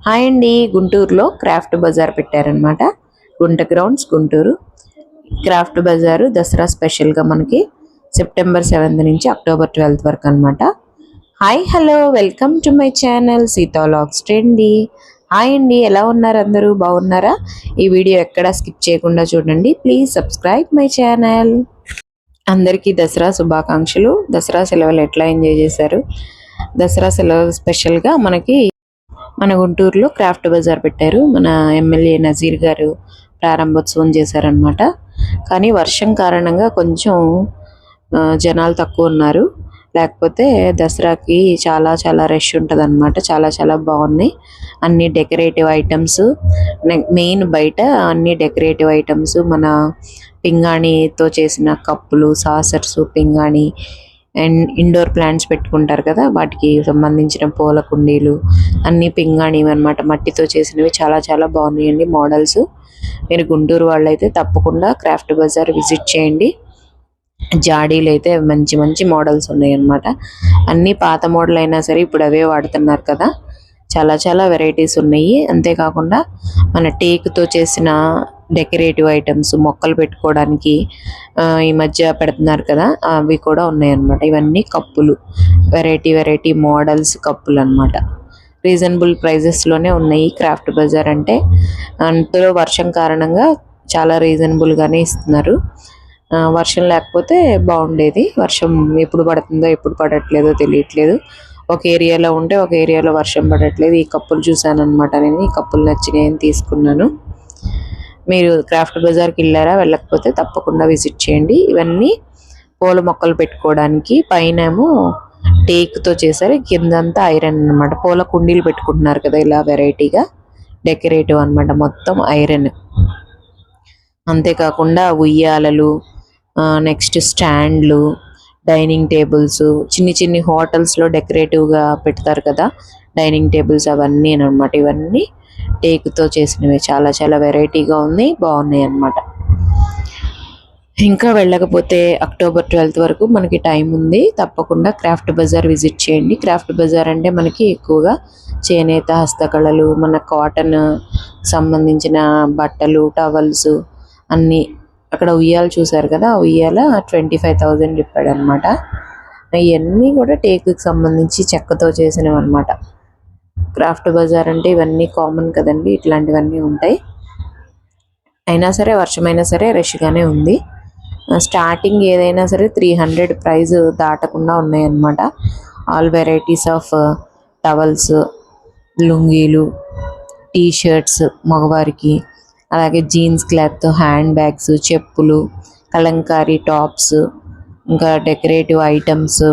Hi అండి, గుంటూరులో craft Bazar పెట్టారనమాట. గుంట గ్రౌండ్స్ గుంటూరు క్రాఫ్ట్ బజారు దసరా స్పెషల్గా మనకి సెప్టెంబర్ 7th నుంచి అక్టోబర్ 12th వరకు అనమాట. Hi hello, welcome to my channel Sita vlogs trendy. Hi అండి, ఎలా ఉన్నారు? అందరూ బాగున్నారా? ఈ వీడియో ఎక్కడా స్కిప్ చేయకుండా చూడండి. Please subscribe my channel. అందరికీ దసరా శుభాకాంక్షలు. దసరా సెలవులు ఎట్లా ఎంజాయ్ చేశారు? దసరా సెలవులు స్పెషల్గా మన గుంటూరులో క్రాఫ్ట్ బజార్ పెట్టారు. మన ఎమ్మెల్యే నజీర్ గారు ప్రారంభోత్సవం చేశారనమాట. కానీ వర్షం కారణంగా కొంచెం జనాలు తక్కువ ఉన్నారు. లేకపోతే దసరాకి చాలా చాలా రష్ ఉంటుంది అనమాట. చాలా చాలా బాగున్నాయి అన్ని డెకరేటివ్ ఐటమ్స్. మెయిన్ బయట అన్ని డెకరేటివ్ ఐటమ్స్, మన పింగాణితో చేసిన కప్పులు, సాసర్స్, పింగాణి అండ్ ఇండోర్ ప్లాంట్స్ పెట్టుకుంటారు కదా, వాటికి సంబంధించిన పూల కుండీలు అన్నీ పింగాణివి అనమాట. మట్టితో చేసినవి చాలా చాలా బాగున్నాయండి మోడల్స్. మీరు గుంటూరు వాళ్ళు అయితే తప్పకుండా క్రాఫ్ట్ బజార్ విజిట్ చేయండి. జాడీలు అయితే మంచి మంచి మోడల్స్ ఉన్నాయి అన్నమాట. అన్నీ పాత మోడల్ అయినా సరే ఇప్పుడు అవే వాడుతున్నారు కదా. చాలా చాలా వెరైటీస్ ఉన్నాయి. అంతేకాకుండా మన టేక్తో చేసిన డెకరేటివ్ ఐటమ్స్, మొక్కలు పెట్టుకోవడానికి ఈ మధ్య పెడుతున్నారు కదా, అవి కూడా ఉన్నాయన్నమాట. ఇవన్నీ కప్పులు, వెరైటీ వెరైటీ మోడల్స్ కప్పులు అనమాట. రీజనబుల్ ప్రైజెస్లోనే ఉన్నాయి క్రాఫ్ట్ బజార్ అంటే. అందులో వర్షం కారణంగా చాలా రీజనబుల్గానే ఇస్తున్నారు. వర్షం లేకపోతే బాగుండేది. వర్షం ఎప్పుడు పడుతుందో ఎప్పుడు పడట్లేదో తెలియట్లేదు. ఒక ఏరియాలో ఉంటే ఒక ఏరియాలో వర్షం పడట్లేదు. ఈ కప్పులు చూసాను అనమాట. నేను ఈ కప్పులు నచ్చినాయని తీసుకున్నాను. మీరు క్రాఫ్ట్ బజార్కి వెళ్ళారా? వెళ్ళకపోతే తప్పకుండా విజిట్ చేయండి. ఇవన్నీ పూల మొక్కలు పెట్టుకోవడానికి. పైన ఏమో టేక్తో చేశారు, కిందంతా ఐరన్ అనమాట. పూల కుండీలు పెట్టుకుంటున్నారు కదా ఇలా వెరైటీగా, డెకరేటివ్ అనమాట, మొత్తం ఐరన్. అంతేకాకుండా ఉయ్యాలలు, నెక్స్ట్ స్టాండ్లు, డైనింగ్ టేబుల్స్, చిన్ని చిన్ని హోటల్స్లో డెకరేటివ్గా పెడతారు కదా డైనింగ్ టేబుల్స్, అవన్నీ అనమాట. ఇవన్నీ టేక్తో చేసినవి. చాలా చాలా వెరైటీగా ఉన్నాయి, బాగున్నాయి అన్నమాట. ఇంకా వెళ్ళకపోతే అక్టోబర్ 12th వరకు మనకి టైం ఉంది. తప్పకుండా క్రాఫ్ట్ బజార్ విజిట్ చేయండి. క్రాఫ్ట్ బజార్ అంటే మనకి ఎక్కువగా చేనేత, హస్తకళలు, మన కాటన్ సంబంధించిన బట్టలు, టవల్స్ అన్నీ. అక్కడ ఉయ్యాలు చూసారు కదా, ఆ ఉయ్యాల 25,000 చెప్పాడు అనమాట. ఇవన్నీ కూడా టేక్కి సంబంధించి చెక్కతో చేసినవి అనమాట. క్రాఫ్ట్ బజార్ అంటే ఇవన్నీ కామన్ కదండి, ఇట్లాంటివన్నీ ఉంటాయి. అయినా సరే వర్షమైనా సరే రష్గానే ఉంది. స్టార్టింగ్ ఏదైనా సరే 300 ప్రైజ్ దాటకుండా ఉన్నాయన్నమాట. ఆల్ వెరైటీస్ ఆఫ్ టవల్స్, లుంగీలు, టీషర్ట్స్ మగవారికి, అలాగే జీన్స్ క్లాత్, హ్యాండ్ బ్యాగ్స్, చెప్పులు, కలంకారీ టాప్స్, ఇంకా డెకరేటివ్ ఐటమ్స్,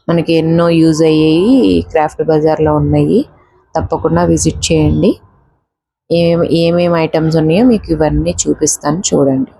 మనకి ఎన్నో యూజ్ అయ్యేవి క్రాఫ్ట్ బజార్లో ఉన్నాయి. తప్పకుండా విజిట్ చేయండి. ఏమేమి ఐటమ్స్ ఉన్నాయో మీకు ఇవన్నీ చూపిస్తాను, చూడండి.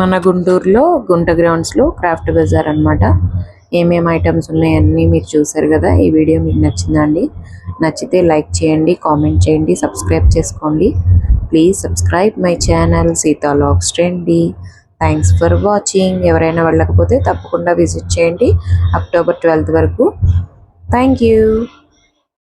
మన గుంటూరులో గుంట గ్రౌండ్స్లో క్రాఫ్ట్ బజార్ అన్నమాట. ఏమేమి ఐటమ్స్ ఉన్నాయన్నీ మీరు చూసారు కదా. ఈ వీడియో మీకు నచ్చిందండి. నచ్చితే లైక్ చేయండి, కామెంట్ చేయండి, సబ్స్క్రైబ్ చేసుకోండి. Please subscribe my channel Seetha logs trendy. Thanks for watching. ఎవరైనా వెళ్ళకపోతే తప్పకుండా విజిట్ చేయండి అక్టోబర్ 12th వరకు. Thank you.